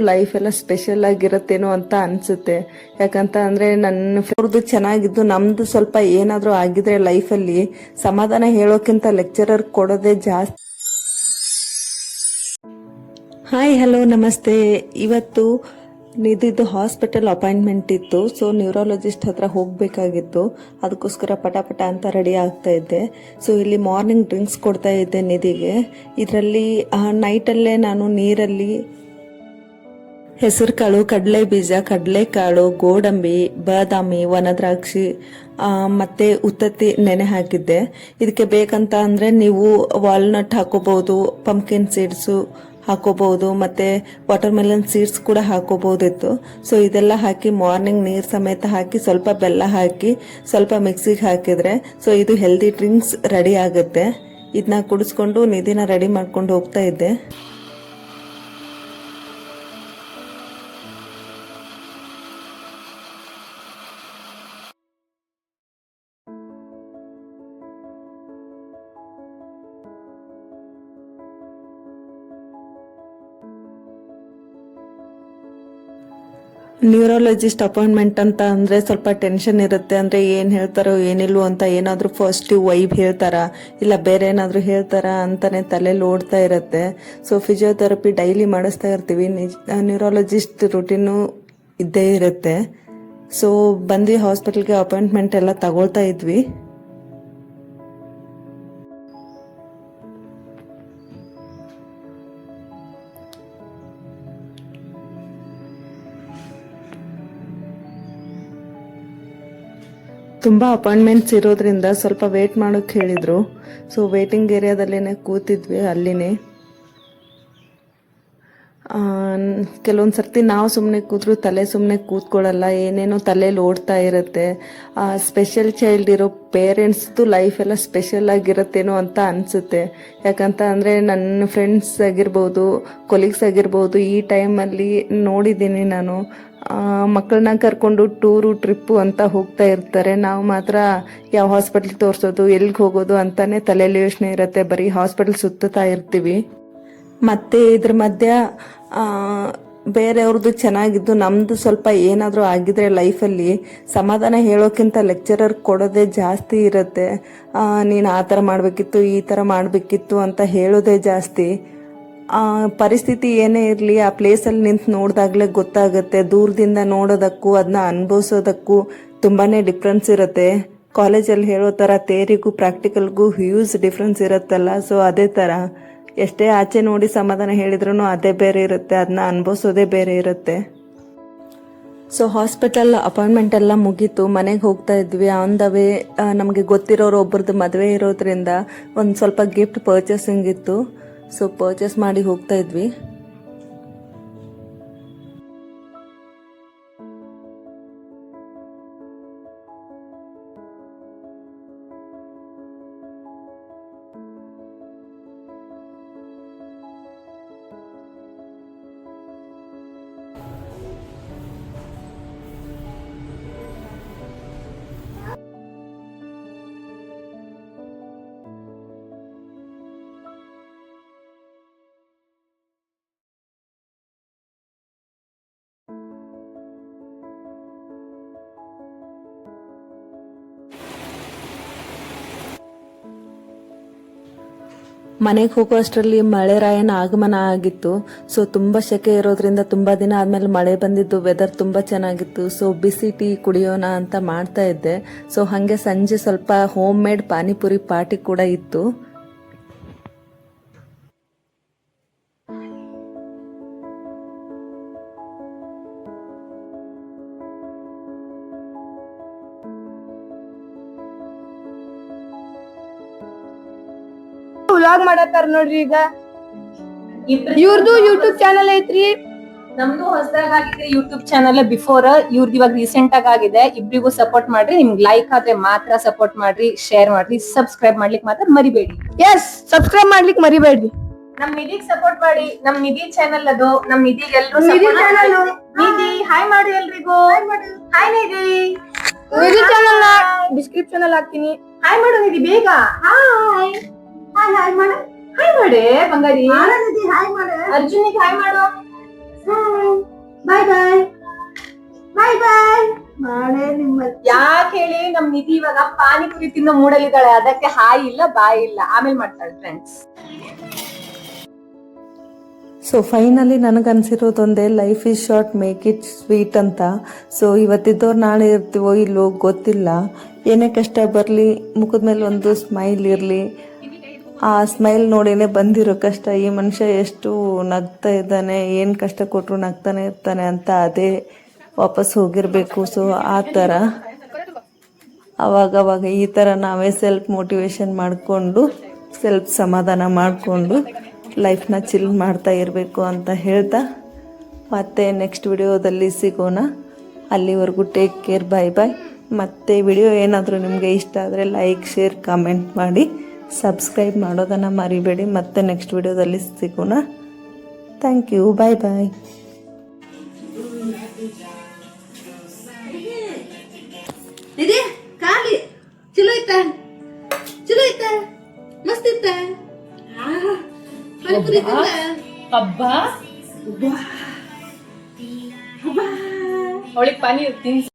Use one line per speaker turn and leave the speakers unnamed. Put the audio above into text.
Life ಎಲ್ಲ special ಆಗಿರತ್ತೇನೋ ಅಂತ ಅನ್ಸುತ್ತೆ. ಯಾಕಂತ ಅಂದ್ರೆ ನನ್ನ ಅವ್ರದ್ದು ಚೆನ್ನಾಗಿದ್ದು ನಮ್ದು ಸ್ವಲ್ಪ ಏನಾದ್ರೂ ಆಗಿದ್ರೆ ಲೈಫಲ್ಲಿ ಸಮಾಧಾನ ಹೇಳೋಕ್ಕಿಂತ ಲೆಕ್ಚರರ್ ಕೊಡೋದೇ ಜಾಸ್ತಿ. ಹಾಯ್ ಹಲೋ ನಮಸ್ತೆ. ಇವತ್ತು ನಿಧಿದು ಹಾಸ್ಪಿಟಲ್ ಅಪಾಯಿಂಟ್ಮೆಂಟ್ ಇತ್ತು. ಸೊ ನ್ಯೂರಾಲಜಿಸ್ಟ್ ಹತ್ರ ಹೋಗಬೇಕಾಗಿತ್ತು. ಅದಕ್ಕೋಸ್ಕರ ಪಟ ಅಂತ ರೆಡಿ ಆಗ್ತಾ ಇದ್ದೆ. ಸೊ ಇಲ್ಲಿ ಮಾರ್ನಿಂಗ್ ಡ್ರಿಂಕ್ಸ್ ಕೊಡ್ತಾ ಇದ್ದೆ ನಿಧಿಗೆ. ಇದರಲ್ಲಿ ನೈಟಲ್ಲೇ ನಾನು ನೀರಲ್ಲಿ ಹೆಸರು ಕಾಳು, ಕಡಲೆ ಬೀಜ, ಕಡಲೆಕಾಳು, ಗೋಡಂಬಿ, ಬಾದಾಮಿ, ವನದ್ರಾಕ್ಷಿ ಮತ್ತೆ ಉತ್ತತ್ತಿ ನೆನೆ ಹಾಕಿದ್ದೆ. ಇದಕ್ಕೆ ಬೇಕಂತ ಅಂದ್ರೆ ನೀವು ವಾಲ್ನಟ್ ಹಾಕೋಬಹುದು, ಪಂಪ್ಕಿನ್ ಸೀಡ್ಸು ಹಾಕೋಬಹುದು, ಮತ್ತೆ ವಾಟರ್ ಮೆಲನ್ ಸೀಡ್ಸ್ ಕೂಡ ಹಾಕೋಬಹುದಿತ್ತು. ಸೊ ಇದೆಲ್ಲ ಹಾಕಿ ಮಾರ್ನಿಂಗ್ ನೀರು ಸಮೇತ ಹಾಕಿ ಸ್ವಲ್ಪ ಬೆಲ್ಲ ಹಾಕಿ ಸ್ವಲ್ಪ ಮಿಕ್ಸಿಗೆ ಹಾಕಿದ್ರೆ ಸೊ ಇದು ಹೆಲ್ದಿ ಡ್ರಿಂಕ್ಸ್ ರೆಡಿ ಆಗುತ್ತೆ. ಇದನ್ನ ಕುಡಿಸ್ಕೊಂಡು ನಿಧಿನ ರೆಡಿ ಮಾಡ್ಕೊಂಡು ಹೋಗ್ತಾ ಇದ್ದೆ. ನ್ಯೂರಾಲಜಿಸ್ಟ್ ಅಪಾಯಿಂಟ್ಮೆಂಟ್ ಅಂತ ಅಂದ್ರೆ ಸ್ವಲ್ಪ ಟೆನ್ಷನ್ ಇರುತ್ತೆ. ಅಂದ್ರೆ ಏನ್ ಹೇಳ್ತಾರೋ ಏನಿಲ್ವೋ ಅಂತ, ಏನಾದ್ರೂ ಪಾಸಿಟಿವ್ ವೈಬ್ ಹೇಳ್ತಾರ ಇಲ್ಲ ಬೇರೆ ಏನಾದ್ರೂ ಹೇಳ್ತಾರ ಅಂತಾನೆ ತಲೆಯಲ್ಲಿ ಓಡ್ತಾ ಇರುತ್ತೆ. ಸೊ ಫಿಸಿಯೋಥೆರಪಿ ಡೈಲಿ ಮಾಡಿಸ್ತಾ ಇರ್ತೀವಿ. ನ್ಯೂರಾಲಜಿಸ್ಟ್ ರುಟೀನು ಇದ್ದೇ ಇರುತ್ತೆ. ಸೊ ಬಂದು ಹಾಸ್ಪಿಟಲ್ಗೆ ಅಪಾಯಿಂಟ್ಮೆಂಟ್ ಎಲ್ಲ ತಗೊಳ್ತಾ ಇದ್ವಿ. ತುಂಬ ಅಪಾಯಿಂಟ್ಮೆಂಟ್ಸ್ ಇರೋದ್ರಿಂದ ಸ್ವಲ್ಪ ವೇಟ್ ಮಾಡೋಕ್ಕೆ ಹೇಳಿದರು. ಸೊ ವೇಟಿಂಗ್ ಏರಿಯಾದಲ್ಲೇ ಕೂತಿದ್ವಿ. ಅಲ್ಲಿನೇ ಕೆಲವೊಂದು ಸರ್ತಿ ನಾವು ಸುಮ್ಮನೆ ಕೂತ್ರು ತಲೆ ಸುಮ್ಮನೆ ಕೂತ್ಕೊಳ್ಳಲ್ಲ, ಏನೇನೋ ತಲೆಯಲ್ಲಿ ಓಡ್ತಾ ಇರುತ್ತೆ. ಸ್ಪೆಷಲ್ ಚೈಲ್ಡ್ ಇರೋ ಪೇರೆಂಟ್ಸ್ದು ಲೈಫ್ ಎಲ್ಲ ಸ್ಪೆಷಲ್ ಆಗಿರುತ್ತೇನೋ ಅಂತ ಅನಿಸುತ್ತೆ. ಯಾಕಂತ ಅಂದರೆ ನನ್ನ ಫ್ರೆಂಡ್ಸ್ ಆಗಿರ್ಬೋದು, ಕೊಲೀಗ್ಸ್ ಆಗಿರ್ಬೋದು, ಈ ಟೈಮಲ್ಲಿ ನೋಡಿದ್ದೀನಿ ನಾನು. ಮಕ್ಕಳನ್ನ ಕರ್ಕೊಂಡು ಟೂರು ಟ್ರಿಪ್ಪು ಅಂತ ಹೋಗ್ತಾ ಇರ್ತಾರೆ. ನಾವು ಮಾತ್ರ ಯಾವ ಹಾಸ್ಪಿಟ್ಲ್ ತೋರಿಸೋದು, ಎಲ್ಲಿಗೆ ಹೋಗೋದು ಅಂತಾನೆ ತಲೆಯಲ್ಲಿ ಯೋಚನೆ ಇರುತ್ತೆ. ಬರೀ ಹಾಸ್ಪಿಟಲ್ ಸುತ್ತಾ ಇರ್ತೀವಿ. ಮತ್ತೆ ಇದ್ರ ಮಧ್ಯ ಬೇರೆಯವ್ರದ್ದು ಚೆನ್ನಾಗಿದ್ದು ನಮ್ದು ಸ್ವಲ್ಪ ಏನಾದರೂ ಆಗಿದ್ರೆ ಲೈಫಲ್ಲಿ ಸಮಾಧಾನ ಹೇಳೋಕ್ಕಿಂತ ಲೆಕ್ಚರರ್ ಕೊಡೋದೇ ಜಾಸ್ತಿ ಇರುತ್ತೆ. ನೀನು ಆ ಥರ ಮಾಡಬೇಕಿತ್ತು, ಈ ಥರ ಮಾಡಬೇಕಿತ್ತು ಅಂತ ಹೇಳೋದೇ ಜಾಸ್ತಿ. ಪರಿಸ್ಥಿತಿ ಏನೇ ಇರಲಿ ಆ ಪ್ಲೇಸಲ್ಲಿ ನಿಂತು ನೋಡಿದಾಗಲೇ ಗೊತ್ತಾಗುತ್ತೆ. ದೂರದಿಂದ ನೋಡೋದಕ್ಕೂ ಅದನ್ನ ಅನುಭವಿಸೋದಕ್ಕೂ ತುಂಬಾ ಡಿಫ್ರೆನ್ಸ್ ಇರುತ್ತೆ. ಕಾಲೇಜಲ್ಲಿ ಹೇಳೋ ಥರ ಥಿಯರಿಗೂ ಪ್ರಾಕ್ಟಿಕಲ್ಗೂ ಹ್ಯೂಜ್ ಡಿಫ್ರೆನ್ಸ್ ಇರುತ್ತಲ್ಲ. ಸೊ ಅದೇ ಥರ ಎಷ್ಟೇ ಆಚೆ ನೋಡಿ ಸಮಾಧಾನ ಹೇಳಿದ್ರೂ ಅದೇ ಬೇರೆ ಇರುತ್ತೆ, ಅದನ್ನ ಅನುಭವಿಸೋದೇ ಬೇರೆ ಇರುತ್ತೆ. ಸೊ ಹಾಸ್ಪಿಟಲ್ ಅಪಾಯಿಂಟ್ಮೆಂಟ್ ಎಲ್ಲ ಮುಗೀತು, ಮನೆಗೆ ಹೋಗ್ತಾ ಇದ್ವಿ. ಆನ್ ದ ವೇ ನಮಗೆ ಗೊತ್ತಿರೋರು ಒಬ್ಬರದ್ದು ಮದುವೆ ಇರೋದ್ರಿಂದ ಒಂದು ಸ್ವಲ್ಪ ಗಿಫ್ಟ್ ಪರ್ಚೇಸಿಂಗ್ ಇತ್ತು. ಸೊ ಪರ್ಚೇಸ್ ಮಾಡಿ ಹೋಗ್ತಾ ಇದ್ವಿ. ಮನೆಗೆ ಹೋಗೋ ಅಷ್ಟರಲ್ಲಿ ಮಳೆರಾಯನ ಆಗಮನ ಆಗಿತ್ತು. ಸೊ ತುಂಬ ಸೆಕೆ ಇರೋದ್ರಿಂದ ತುಂಬ ದಿನ ಆದಮೇಲೆ ಮಳೆ ಬಂದಿದ್ದು, ವೆದರ್ ತುಂಬ ಚೆನ್ನಾಗಿತ್ತು. ಸೊ ಬಿಸಿ ಟೀ ಕುಡಿಯೋಣ ಅಂತ ಮಾಡ್ತಾ ಇದ್ದೆ. ಸೊ ಹಾಗೆ ಸಂಜೆ ಸ್ವಲ್ಪ ಹೋಮ್ ಮೇಡ್ ಪಾನಿಪುರಿ ಪಾರ್ಟಿ ಕೂಡ ಇತ್ತು.
ವ್ಲಾಗ್ ಮಾಡತ್ತಾರ ನೋಡ್ರಿ. ಈಗ ಇವ್ರದ್ದು ಯೂಟ್ಯೂಬ್ ಚಾನಲ್ ಐತ್ರಿ,
ನಮ್ದು ಹೊಸದಾಗ ಆಗಿದೆ ಯೂಟ್ಯೂಬ್ ಚಾನಲ್. ಬಿಫೋರ್ ಇವ್ರದ್ದು ಇವಾಗ ರೀಸೆಂಟ್ ಆಗಿದೆ. ಇಬ್ರಿಗೂ ಸಪೋರ್ಟ್ ಮಾಡ್ರಿ. ನಿಮ್ಗೆ ಲೈಕ್ ಆದ್ರೆ ಮಾತ್ರ ಸಪೋರ್ಟ್ ಮಾಡ್ರಿ, ಶೇರ್ ಮಾಡ್ರಿ, ಸಬ್ಸ್ಕ್ರೈಬ್ ಮಾಡ್ಲಿಕ್ಕೆ ಮಾತ್ರ ಮರಿಬೇಡಿ.
ಎಸ್ ಸಬ್ಸ್ಕ್ರೈಬ್ ಮಾಡ್ಲಿಕ್ಕೆ ಮರಿಬೇಡ್ರಿ.
ನಮ್ ನಿಧಿಗ್ ಸಪೋರ್ಟ್ ಮಾಡಿ. ನಮ್ ನಿಧಿ ಚಾನಲ್ ಅದು. ನಮ್ ನಿಧಿಗೆ ಎಲ್ರು ನಿಧಿ ಹಾಯ್ ಮಾಡಿ ಎಲ್ರಿಗೂ. ಹಾಯ್ ನಿಧಿ.
ನಿಧಿ ಚಾನಲ್ ಡಿಸ್ಕ್ರಿಪ್ಷನ್ ಅಲ್ಲಿ ಹಾಕ್ತೀನಿ.
ಹಾಯ್ ಮಾಡು ನಿಧಿ ಬೇಗ. ಹಾಯ್ ಹಾಯ್ ಹಾಯ್ ಮಾಡು. ಹಾಯ್ ಮಾಡೆ ಬಂಗಾರಿ. ಅರ್ಜುನಿಗೆ ಹಾಯ್ ಮಾಡು.
ಬಾಯ್ ಬಾಯ್ ಬಾಯ್ ಬಾಯ್ ನಾಳೆ ನಿಮ್ಮ
ಯಾಕೆ ಹೇಳಿ ನಮ್ ನಿಧಿ ಇವಾಗ ಪಾನಿಪುರಿ ತಿನ್ನೋ ಮೂಡಲಿದ್ದಾಳೆ, ಅದಕ್ಕೆ ಹಾಯ್ ಇಲ್ಲ ಬಾಯ್ ಇಲ್ಲ, ಆಮೇಲೆ ಮಾಡ್ತಾಳೆ ಫ್ರೆಂಡ್ಸ್.
ಸೊ ಫೈನಲಿ ನನಗನ್ಸಿರೋದೊಂದೇ, life is short make it sweet ಅಂತ. ಸೊ ಇವತ್ತಿದ್ದವ್ರು ನಾಳೆ ಇರ್ತೀವೋ ಇಲ್ಲೋ ಗೊತ್ತಿಲ್ಲ. ಏನೇ ಕಷ್ಟ ಬರಲಿ ಮುಖದ ಮೇಲೆ ಒಂದು ಸ್ಮೈಲ್ ಇರಲಿ. ಆ ಸ್ಮೈಲ್ ನೋಡಿನೇ ಬಂದಿರೋ ಕಷ್ಟ. ಈ ಮನುಷ್ಯ ಎಷ್ಟು ನಗ್ತಾ ಇದ್ದಾನೆ, ಏನು ಕಷ್ಟ ಕೊಟ್ಟರು ನಗ್ತಾನೆ ಇರ್ತಾನೆ ಅಂತ ಅದೇ ವಾಪಸ್ ಹೋಗಿರಬೇಕು. ಸೊ ಆ ಥರ ಅವಾಗವಾಗ ಈ ಥರ ನಾವೇ ಸೆಲ್ಫ್ ಮೋಟಿವೇಶನ್ ಮಾಡಿಕೊಂಡು ಸೆಲ್ಫ್ ಸಮಾಧಾನ ಮಾಡಿಕೊಂಡು ಲೈಫ್ನ ಚಿಲ್ ಮಾಡ್ತಾ ಇರಬೇಕು ಅಂತ ಹೇಳ್ತಾ ಮತ್ತೆ ನೆಕ್ಸ್ಟ್ ವಿಡಿಯೋದಲ್ಲಿ ಸಿಗೋಣ. ಅಲ್ಲಿವರೆಗೂ ಟೇಕ್ ಕೇರ್, ಬಾಯ್ ಬಾಯ್. ಮತ್ತು ವಿಡಿಯೋ ಏನಾದರೂ ನಿಮಗೆ ಇಷ್ಟ ಆದರೆ ಲೈಕ್, ಶೇರ್, ಕಾಮೆಂಟ್ ಮಾಡಿ, ಸಬ್ಸ್ಕ್ರೈಬ್ ಮಾಡೋದನ್ನು ಮರಿಬೇಡಿ. ಮತ್ತೆ ನೆಕ್ಸ್ಟ್ ವಿಡಿಯೋದಲ್ಲಿ ಸಿಗೋಣ. ಥ್ಯಾಂಕ್ ಯು, ಬಾಯ್ ಬಾಯ್.
ಇದೆ ಖಾಲಿ ಚಲೋ ಐತ ಚಲೋ ಐತ ಮಸ್ತ್ ಐತ ಪಾನಿಪುರಿ
ಹಬ್ಬ ಅವಳಿಗೆ ಪಾನಿ ತಿನ್ಸಿ.